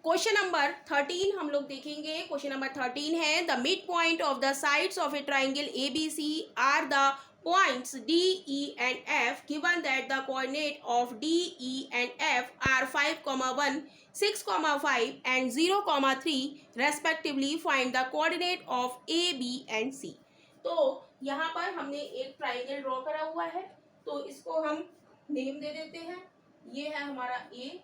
Question number 13 हम लोग देखेंगे। क्वेश्चन नंबर 13 है the mid point of the sides of a triangle A B C are the points D E and F given that the coordinate of D E and F are 5,1 6,5 and 0,3 respectively find the coordinate of A B and C. तो यहाँ पर हमने एक triangle draw करा हुआ है, तो इसको हम नेम दे देते हैं। ये है हमारा ए,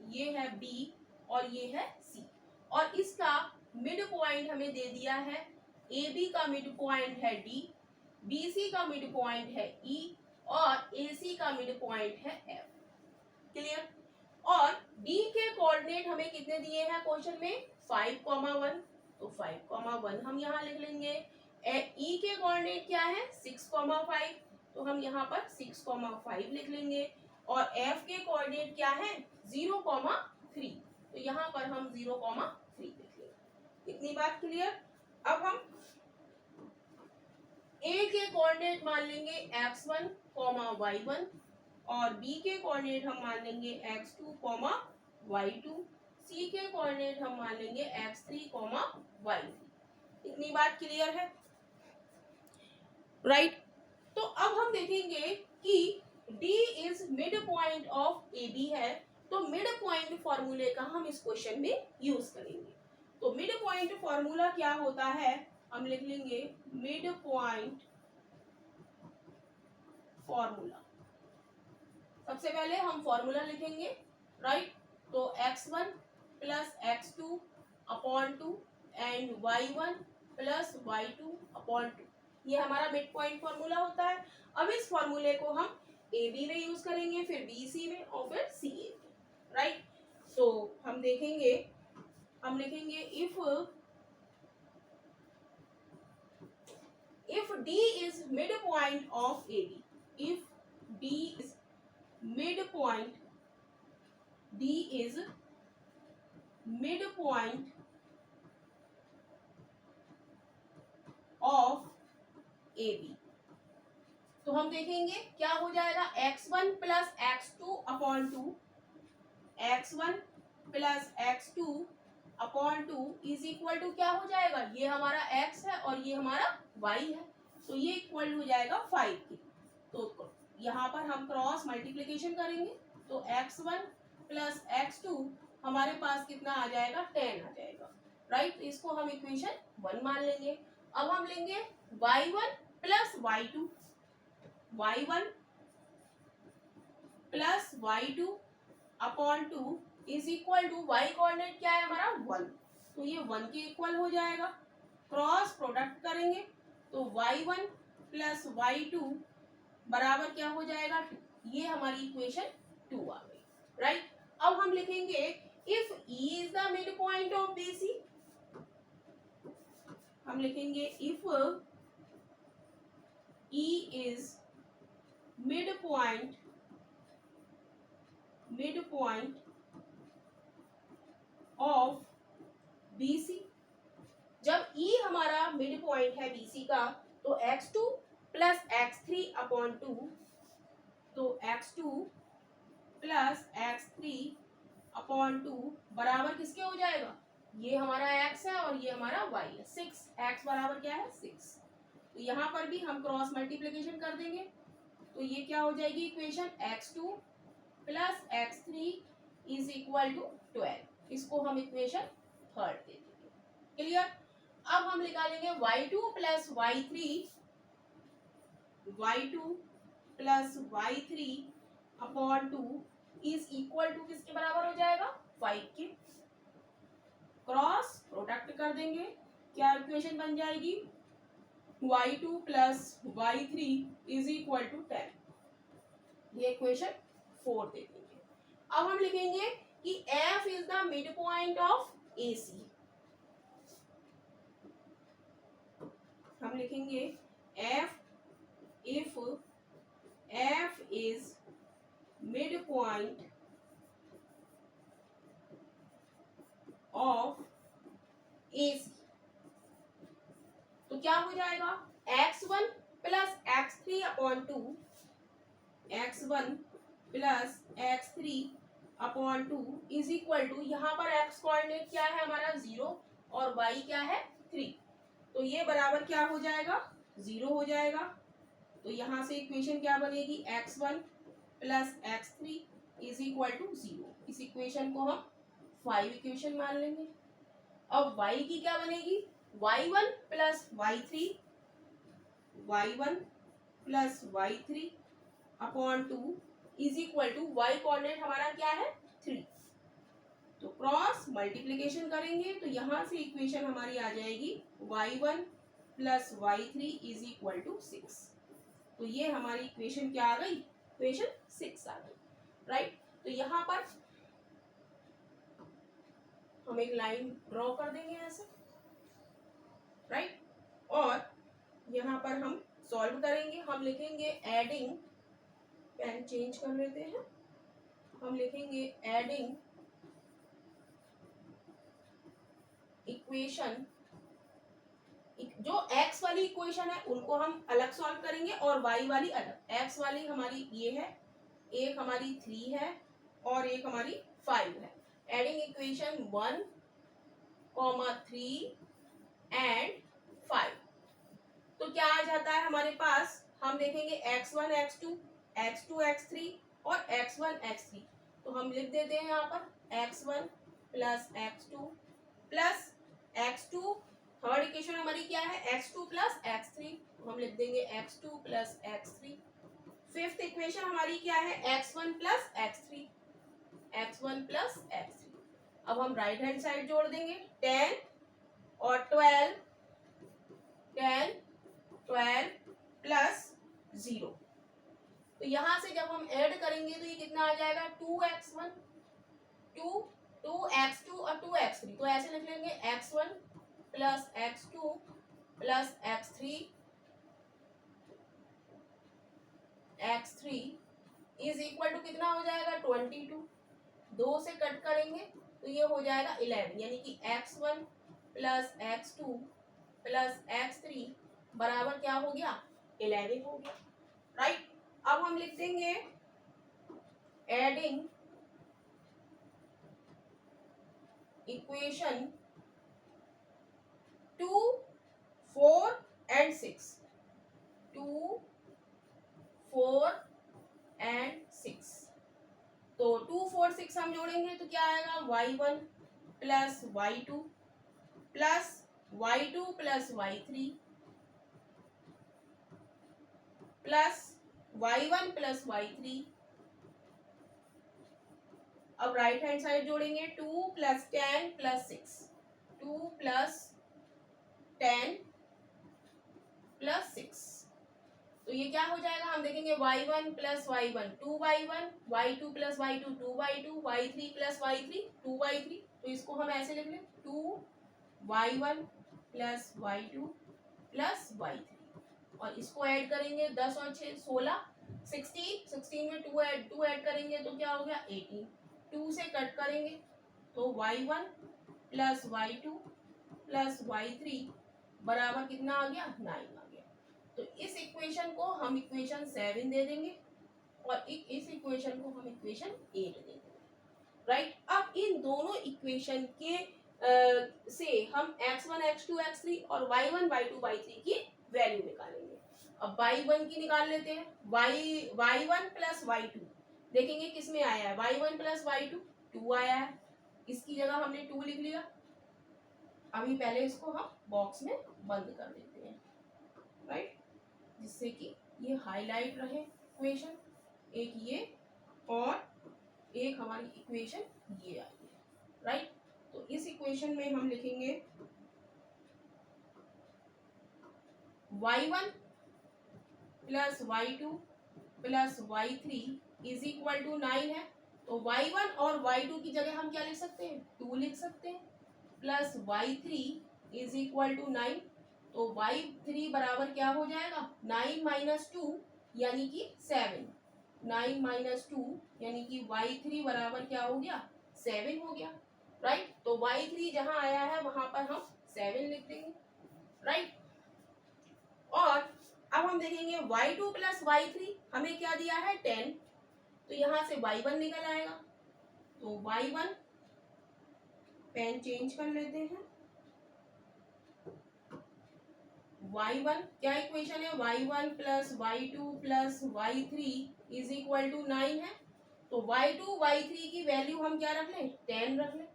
ये है बी और ये है सी, और इसका मिड पॉइंट हमें दे दिया है। ए बी का मिड पॉइंट है डी, बी सी का मिड पॉइंट है ई और ए सी का मिड पॉइंट है एफ। क्लियर। और डी के कोऑर्डिनेट हमें कितने दिए हैं क्वेश्चन में? 5,1, तो 5,1 हम यहाँ लिख लेंगे। ई के कोऑर्डिनेट क्या है? 6,5, तो हम यहाँ पर 6,5 लिख लेंगे। और एफ के कोऑर्डिनेट क्या है? 0,3, तो यहाँ पर हम 0,3 लिख लेंगे। इतनी बात क्लियर। अब हम ए के कोऑर्डिनेट मान लेंगे x1, y1 और बी के कोऑर्डिनेट हम मान लेंगे x2, y2, सी के कोऑर्डिनेट हम मान लेंगे x3, y3। इतनी बात क्लियर है, राइट। तो अब हम देखेंगे कि D is mid point of A B है, तो मिड पॉइंट फॉर्मूले का हम इस क्वेश्चन में यूज करेंगे। तो मिड पॉइंट फॉर्मूला क्या होता है? हम लिख लेंगे मिड पॉइंट फॉर्मूला। सबसे पहले हम फॉर्मूला लिखेंगे, राइट। तो x1 plus x2 upon 2 and y1 plus y2 upon 2, ये हमारा मिड पॉइंट फॉर्मूला होता है। अब इस फॉर्मूले को हम ए बी में यूज करेंगे, फिर बी सी में और फिर सी ए में, राइट। तो हम देखेंगे, हम लिखेंगे if D is mid point of A B, if D is mid point, D is mid point of A B, तो हम देखेंगे क्या हो जाएगा। x1 plus x2 upon 2, x1 plus x2 upon 2 is equal to क्या हो जाएगा? ये हमारा x है और ये हमारा y है, तो ये इक्वल हो जाएगा 5 के। तो यहाँ पर हम क्रॉस मल्टीप्लिकेशन करेंगे, तो x1 प्लस x2 हमारे पास कितना आ जाएगा? 10 आ जाएगा, राइट। इसको हम इक्वेशन 1 मान लेंगे। अब हम लेंगे y1 plus y2, y1 plus y2 upon 2 is equal to, y coordinate क्या है हमारा? 1, तो ये 1 के इक्वल हो जाएगा। क्रॉस प्रोडक्ट करेंगे तो y1 प्लस y2 बराबर क्या हो जाएगा? 2। ये हमारी इक्वेशन 2 आ गई, राइट। अब हम लिखेंगे if E is the mid point of BC, हम लिखेंगे if E is midpoint of BC। जब E हमारा मिड पॉइंट है BC का, तो x2 प्लस x3 अपॉन 2, तो x2 प्लस x3 अपॉन 2 बराबर किसके हो जाएगा? ये हमारा x है और ये हमारा y है। 6, x बराबर क्या है? 6। तो यहाँ पर भी हम क्रॉस मल्टीप्लिकेशन कर देंगे, तो ये क्या हो जाएगी equation? x2 plus x3 is equal to 12। इसको हम इक्वेशन 3 दे देंगे। क्लियर। अब हम निकालेंगे y2 plus y3, y2 plus y3 upon 2 is equal to किसके बराबर हो जाएगा? 5 के। क्रॉस प्रोडक्ट कर देंगे, क्या इक्वेशन बन जाएगी? y2 plus y3 is equal to 10। ये इक्वेशन 4 दे देंगे। अब हम लिखेंगे कि f is the mid point of AC। हम लिखेंगे f if f is mid point of AC, तो क्या हो जाएगा? x1 plus x3 upon 2, x1 plus x3 upon 2 is equal to, यहाँ पर x कोऑर्डिनेट क्या है हमारा 0 और y क्या है 3, तो ये बराबर क्या हो जाएगा 0 हो जाएगा। तो यहाँ से इक्वेशन क्या बनेगी x1 plus x3 is equal to 0। इस इक्वेशन को हम 5 इक्वेशन मान लेंगे। अब y की क्या बनेगी y1 plus y3, y1 plus y3 upon 2 is equal to y coordinate हमारा क्या है 3, तो क्रॉस मल्टीप्लीकेशन करेंगे तो यहाँ से इक्वेशन हमारी आ जाएगी y1 plus y3 is equal to 6। तो ये हमारी इक्वेशन क्या आ गई, इक्वेशन 6 आ गई, राइट। तो यहाँ पर हम एक लाइन ड्रॉ कर देंगे ऐसे, राइट। और यहाँ पर हम सॉल्व करेंगे, हम लिखेंगे एडिंग, पेन चेंज कर लेते हैं, हम लिखेंगे एडिंग इक्वेशन, जो x वाली इक्वेशन है उनको हम अलग सॉल्व करेंगे और y वाली अलग। x वाली हमारी ये है, एक हमारी 3 है और एक हमारी 5 है। एडिंग इक्वेशन 1, 3 एंड 5, तो क्या आ जाता है हमारे पास, हम देखेंगे x1 x2 x2 x3 और x1 x3, तो हम लिख देते हैं यहाँ पर x1 plus x2 plus x2, third equation हमारी क्या है x2 प्लस x3, तो हम लिख देंगे x2 plus x3। Fifth equation हमारी क्या है x1 plus x3, x1 plus x3। अब हम राइट हैंड साइड जोड़ देंगे 10 और 12, 10 12 प्लस 0, तो यहाँ से जब हम ऐड करेंगे तो ये कितना आ जाएगा 2x1 2x2 और 2x3, तो ऐसे लिख लेंगे x1 plus x2 plus x3 is equal to कितना हो जाएगा 22, 2 से कट करेंगे तो ये हो जाएगा 11, यानी कि x1 plus x2 plus x3 बराबर क्या हो गया 11 हो गया, राइट। अब हम लिख देंगे एडिंग इक्वेशन 2, 4 एंड 6, 2, 4 एंड 6, तो 2, 4, 6 हम जोड़ेंगे तो क्या आएगा y1 plus y2 plus y2 plus y3 plus y1 plus y3। अब राइट हैंड साइड जोड़ेंगे 2 प्लस 10 प्लस 6, 2 प्लस 10 प्लस 6, तो ये क्या हो जाएगा हम देखेंगे y1 plus y1 2y1, y2 plus y2 2y2, y3 plus y3 2y3, तो इसको हम ऐसे लिख लें 2y1 plus y2 plus y3, और इसको ऐड करेंगे 10 और 6 16, 16 में 2 ऐड करेंगे तो क्या हो गया 18, 2 से कट करेंगे तो y1 plus y2 plus y3 बराबर कितना आ गया 9 आ गया। तो इस इक्वेशन को हम इक्वेशन 7 दे देंगे और इस इक्वेशन को हम इक्वेशन 8 दे देंगे, राइट। अब इन दोनों इक्वेशन के से हम x1 x2 x3 और y1 y2 y3 की वैल्यू निकालेंगे। अब y1 की निकाल लेते हैं, y1 प्लस y2 देखेंगे किस में आया है, y1 प्लस y2 2 आया है, इसकी जगह हमने 2 लिख लिया। अभी पहले इसको हम बॉक्स में बंद कर देते हैं, राइट, जिससे कि ये हाईलाइट रहे इक्वेशन, एक ये और एक हमारी इक्वेशन ये आई है, राइट। तो इस इक्वेशन में हम लिखेंगे y1 plus y2 plus y3 is equal to 9 है, तो y1 और y2 की जगह हम क्या लिख सकते हैं 2 लिख सकते हैं, plus y3 is equal to 9, तो y3 बराबर क्या हो जाएगा 9 माइनस 2 यानी कि 7, 9 माइनस 2 यानी कि y3 बराबर क्या हो गया 7 हो गया, राइट। तो y3 जहां आया है वहां पर हम 7 लिख देंगे, राइट। और अब हम देखेंगे y2 प्लस y3 हमें क्या दिया है 10, तो यहाँ से y1 निकल आएगा, तो y1 पेन चेंज कर लेते हैं। y1 क्या इक्वेशन है, y1 plus y2 plus y3 is equal to 9 है। तो y2 y3 की वैल्यू हम क्या रख लें, 10 रख लें।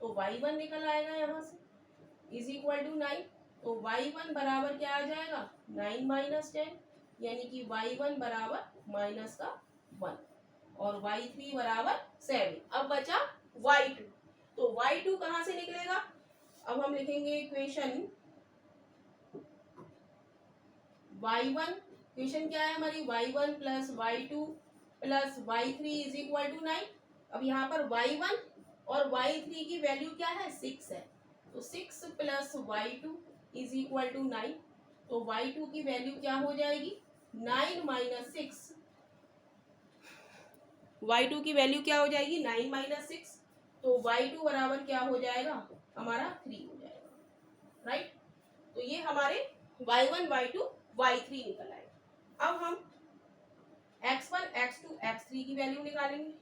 तो y1 निकल आएगा यहाँ से इज इक्वल टू 9। तो y1 बराबर क्या आ जाएगा, 9 माइनस 10, यानी कि y1 बराबर माइनस का 1 और y3 बराबर 7। अब बचा y2। तो y2 कहाँ से निकलेगा, अब हम लिखेंगे इक्वेशन y1, इक्वेशन क्या है हमारी, y1 plus y2 plus y3 is equal to 9। अब यहाँ पर y1 और y3 की वैल्यू क्या है, 6 है। तो 6 plus y2 is equal to 9। तो y2 की वैल्यू क्या हो जाएगी, 9 माइनस 6। y2 की वैल्यू क्या हो जाएगी, 9 माइनस 6। तो y2 बराबर क्या हो जाएगा हमारा 3 हो जाएगा, राइट। तो ये हमारे y1 y2 y3 निकल आए। अब हम x1 x2 x3 की वैल्यू निकालेंगे।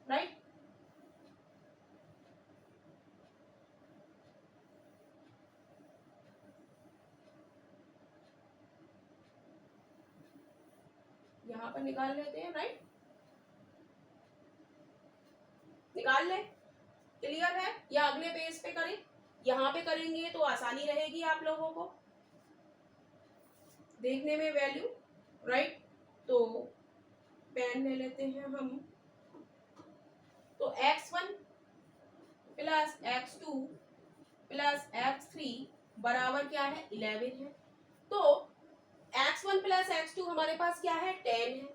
राइट, यहाँ पर निकाल लेते हैं। राइट, निकाल ले, क्लियर है, या अगले पेज पे करें, यहाँ पे करेंगे तो आसानी रहेगी आप लोगों को देखने में वैल्यू। राइट, तो पेन ले लेते हैं हम। तो x1 plus x2 plus x3 बराबर क्या है, 11 है। तो x1 प्लस x2 हमारे पास क्या है, 10 है।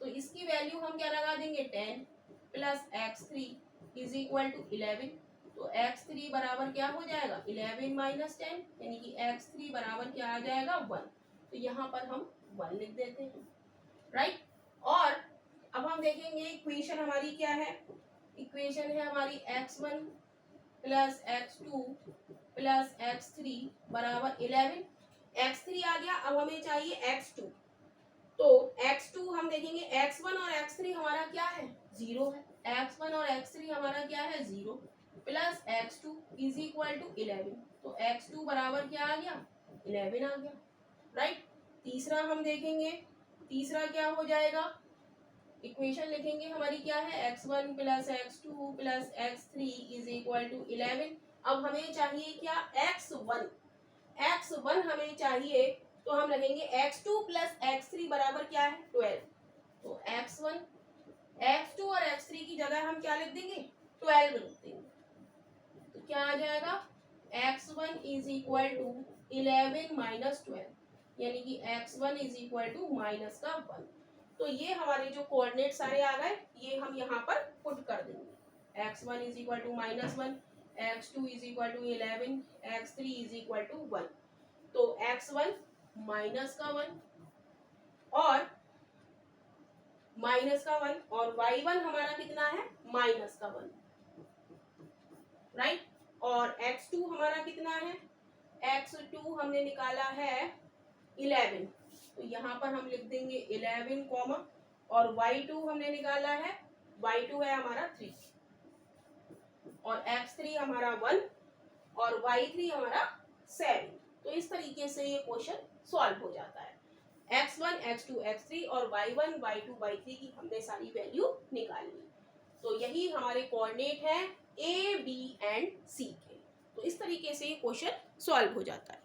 तो इसकी वैल्यू हम क्या लगा देंगे, 10 plus x3 is equal to 11। तो x3 बराबर क्या हो जाएगा, 11 माइनस 10, यानी कि x3 बराबर क्या आ जाएगा, 1। तो यहाँ पर हम 1 लिख देते हैं। राइट, और अब हम देखेंगे इक्वेशन हमारी क्या है, इक्वेशन है हमारी x1 plus x2 plus x3 बराबर 11। x3 आ गया, अब हमें चाहिए x2। तो x2 हम देखेंगे, x1 और x3 हमारा क्या है, 0 है। x1 और x3 हमारा क्या है, 0 plus x2 is equal to 11। तो x2 बराबर क्या आ गया, 11 आ गया। राइट, तीसरा हम देखेंगे, तीसरा क्या हो जाएगा, इक्वेशन लिखेंगे हमारी क्या है, x1 plus x2 plus x3 is equal to 11। अब हमें चाहिए क्या, x1, x1 हमें चाहिए, तो हम लिखेंगे x2 प्लस x3 बराबर क्या है, 12। तो x1, x2 और x3 की जगह हम क्या लिख देंगे, 12 लिख देंगे। तो क्या आ जाएगा, x1 is equal to 11 minus 12, यानी कि x1 is equal to minus का 1। तो ये हमारे जो कोऑर्डिनेट सारे आ गए, ये हम यहाँ पर पुट कर देंगे। x1 is equal to minus 1, x2 is equal to 11, x3 is equal to 1। तो x1 माइनस का 1 और माइनस का 1, और y1 हमारा कितना है, माइनस का 1। राइट, और x2 हमारा कितना है, x2 हमने निकाला है 11। तो यहाँ पर हम लिख देंगे 11 कॉमा, और y2 हमने निकाला है, y2 है हमारा 3, और x3 हमारा 1 और y3 हमारा 7। तो इस तरीके से ये क्वेश्चन सॉल्व हो जाता है। x1 x2 x3 और y1 y2 y3 की हमने सारी वैल्यू निकाल ली। तो यही हमारे कोऑर्डिनेट है A B एंड C के। तो इस तरीके से ये क्वेश्चन सॉल्व हो जाता है।